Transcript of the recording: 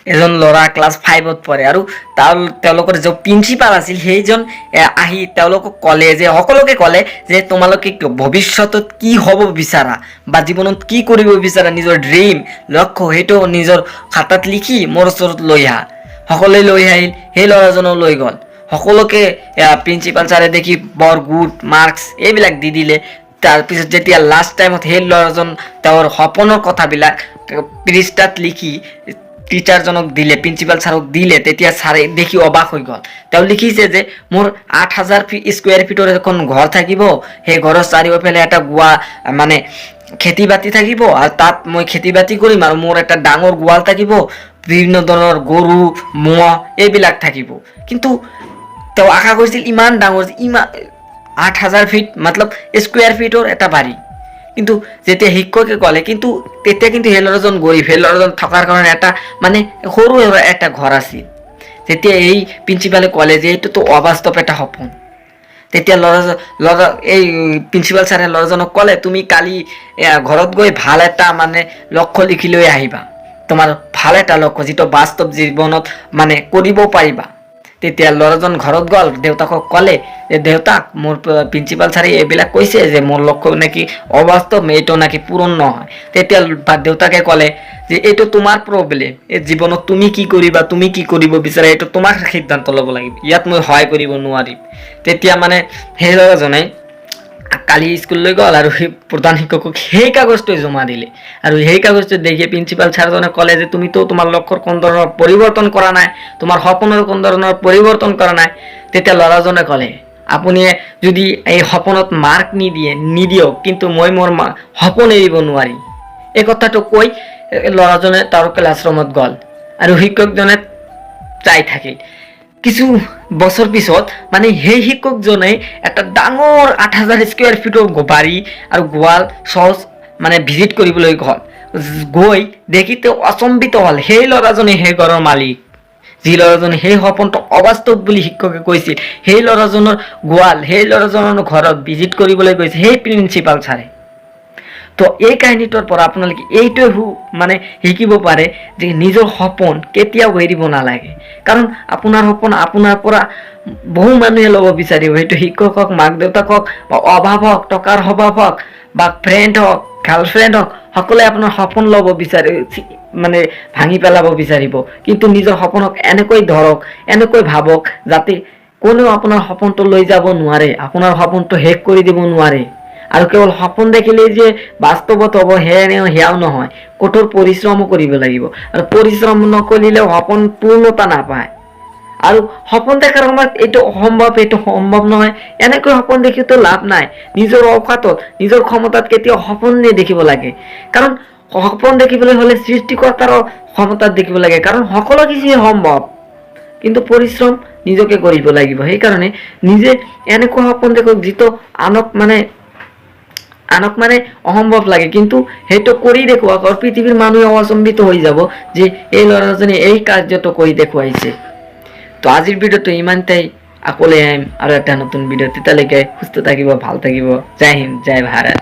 এজন ল'ৰা ক্লাছ 5ত পঢ়ে আৰু তেওঁলোকৰ যে প্ৰিন্সিপাল আছিল সেইজন আহি তেওঁলোকক ক'লে যে সকলোকে ক'লে যে তোমালোকে ভৱিষ্যতত কি হ'ব বিচাৰা বা জীৱনত কি কৰিব বিচাৰা নিজৰ ড্ৰিম লক্ষ্য সেইটো নিজৰ খাতাত লিখি মোৰ ওচৰত লৈ আহা। সকলোৱে লৈ আহিল, সেই ল'ৰাজনক লৈ গ'ল। সকলোকে প্ৰিন্সিপাল ছাৰে দেখি বৰ গুড মাৰ্কছ এইবিলাক দি দিলে। তাৰপিছত যেতিয়া লাষ্ট টাইমত সেই ল'ৰাজন তেওঁৰ সপোনৰ কথাবিলাক পৃষ্ঠাত লিখি টিচাৰজনক দিলে, প্ৰিন্সিপাল ছাৰক দিলে, তেতিয়া ছাৰে দেখি অবাক হৈ গ'ল। তেওঁ লিখিছে যে মোৰ 8,000 স্কুৱেৰ ফিটৰ এখন ঘৰ থাকিব, সেই ঘৰৰ চাৰিওফালে এটা মানে খেতি বাতি থাকিব আৰু তাত মই খেতি বাতি কৰিম আৰু মোৰ এটা ডাঙৰ গোৱাল থাকিব, বিভিন্ন ধৰণৰ গৰু ম'হ এইবিলাক থাকিব। কিন্তু তেওঁ আশা কৰিছিল ইমান ডাঙৰ, ইমান 8,000 ফিট মতলব স্কুৱেৰ ফিটৰ এটা বাৰী। কিন্তু যেতিয়া শিক্ষকে ক'লে, কিন্তু তেতিয়া কিন্তু সেই ল'ৰাজন গৰীব, সেই ল'ৰাজন থকাৰ কাৰণে এটা মানে সৰু এটা ঘৰ আছিল। যেতিয়া এই প্ৰিন্সিপালে ক'লে যে এইটোতো অবাস্তৱ এটা সপোন, তেতিয়া এই প্ৰিন্সিপাল ছাৰে ল'ৰাজনক ক'লে তুমি কালি ঘৰত গৈ ভাল এটা মানে লক্ষ্য লিখি লৈ আহিবা, তোমাৰ ভাল এটা লক্ষ্য যিটো বাস্তৱ জীৱনত মানে কৰিব পাৰিবা। তেতিয়া ল'ৰাজন ঘৰত গ'ল, দেউতাকক ক'লে যে দেউতাক মোৰ প্ৰিন্সিপাল ছাৰে এইবিলাক কৈছে যে মোৰ লক্ষ্য নাকি অবাস্তৱ, এইটো নাকি পূৰণ নহয়। তেতিয়া দেউতাকে ক'লে যে এইটো তোমাৰ প্ৰব্লেম, এই জীৱনত তুমি কি কৰিবা, তুমি কি কৰিব বিচাৰা এইটো তোমাক সিদ্ধান্ত ল'ব লাগিব, ইয়াত মই সহায় কৰিব নোৱাৰিম। তেতিয়া মানে সেই ল'ৰাজনে কালি স্কুললৈ গ'ল আৰু সেই প্ৰধান শিক্ষকক সেই কাগজটোৱে জমা দিলে। আৰু সেই কাগজটো দেখি প্ৰিন্সিপাল ছাৰজনে ক'লে যে তুমিতো তোমাৰ লক্ষ্যৰ কোনো ধৰণৰ পৰিৱৰ্তন কৰা নাই, তোমাৰ সপোনৰ কোনো ধৰণৰ পৰিৱৰ্তন কৰা নাই। তেতিয়া ল'ৰাজনে ক'লে আপুনি যদি এই সপোনত মাৰ্ক নিদিয়ক, কিন্তু মই মোৰ সপোন এৰিব নোৱাৰিম। এই কথাটো কৈ ল'ৰাজনে তাৰ ক্লাছৰুমত গ'ল আৰু শিক্ষকজনে চাই থাকিল। কিছু বছৰ পিছত মানে সেই শিক্ষকজনে এটা ডাঙৰ 8,000 স্কুৱেৰ ফিটৰ বাৰী আৰু গোৱাল চচ মানে ভিজিট কৰিবলৈ গৈ দেখি তেওঁ আচম্বিত হ'ল। সেই ল'ৰাজনে সেই ঘৰৰ মালিক, যি ল'ৰাজনে সেই সপোনটো অবাস্তৱ বুলি শিক্ষকে কৈছিল, সেই ল'ৰাজনৰ গোৱাল, সেই ল'ৰাজনৰ ঘৰত ভিজিট কৰিবলৈ গৈছে সেই প্ৰিন্সিপাল ছাৰে। তো এই কাহিনীটোৰ পৰা আপোনালোকে এইটোৱে মানে শিকিব পাৰে যে নিজৰ সপোন কেতিয়াও এৰিব নালাগে। কাৰণ আপোনাৰ সপোন আপোনাৰ পৰা বহু মানুহে ল'ব বিচাৰিব, সেইটো শিক্ষক হওক, মাক দেউতাক হওক, বা অভাৱ হওক, টকাৰ অভাৱ হওক, বা ফ্ৰেণ্ড হওক, গাৰ্লফ্ৰেণ্ড হওক, সকলোৱে আপোনাৰ সপোন ল'ব বিচাৰে, মানে ভাঙি পেলাব বিচাৰিব। কিন্তু নিজৰ সপোনক এনেকৈ ধৰক, এনেকৈ ভাবক যাতে কোনেও আপোনাৰ সপোনটো লৈ যাব নোৱাৰে, আপোনাৰ সপোনটো শেষ কৰি দিব নোৱাৰে। আৰু কেৱল সপোন দেখিলেই যে বাস্তৱত হ'ব সেয়াও নহয়, কঠোৰ পৰিশ্ৰমো কৰিব লাগিব। আৰু পৰিশ্ৰম নকৰিলেও সপোন পূৰ্ণতা নাপায়। আৰু সপোন দেখাৰ সময়ত এইটো সম্ভৱ নহয়, এনেকৈ সপোন দেখিতো লাভ নাই। নিজৰ অকাতত, নিজৰ ক্ষমতাত কেতিয়াও সপোন নেদেখিব লাগে। কাৰণ সপোন দেখিবলৈ হ'লে সৃষ্টিকৰ্তাৰো ক্ষমতাত দেখিব লাগে, কাৰণ সকলো কিছু সম্ভৱ, কিন্তু পৰিশ্ৰম নিজকে কৰিব লাগিব। সেইকাৰণে নিজে এনেকুৱা সপোন দেখক যিটো আনক মানে অসম্ভৱ লাগে, কিন্তু সেইটো কৰি দেখুৱাওক আৰু পৃথিৱীৰ মানুহে অচম্বিত হৈ যাব যে এই ল'ৰাজনে এই কাৰ্যটো কৰি দেখুৱাইছে। তো আজিৰ ভিডিঅ'টো ইমানটাই, আকৌ আহিম আৰু এটা নতুন ভিডিঅ'। তেতিয়ালৈকে সুস্থ থাকিব, ভাল থাকিব। জয় হিন্দ, জয় ভাৰত।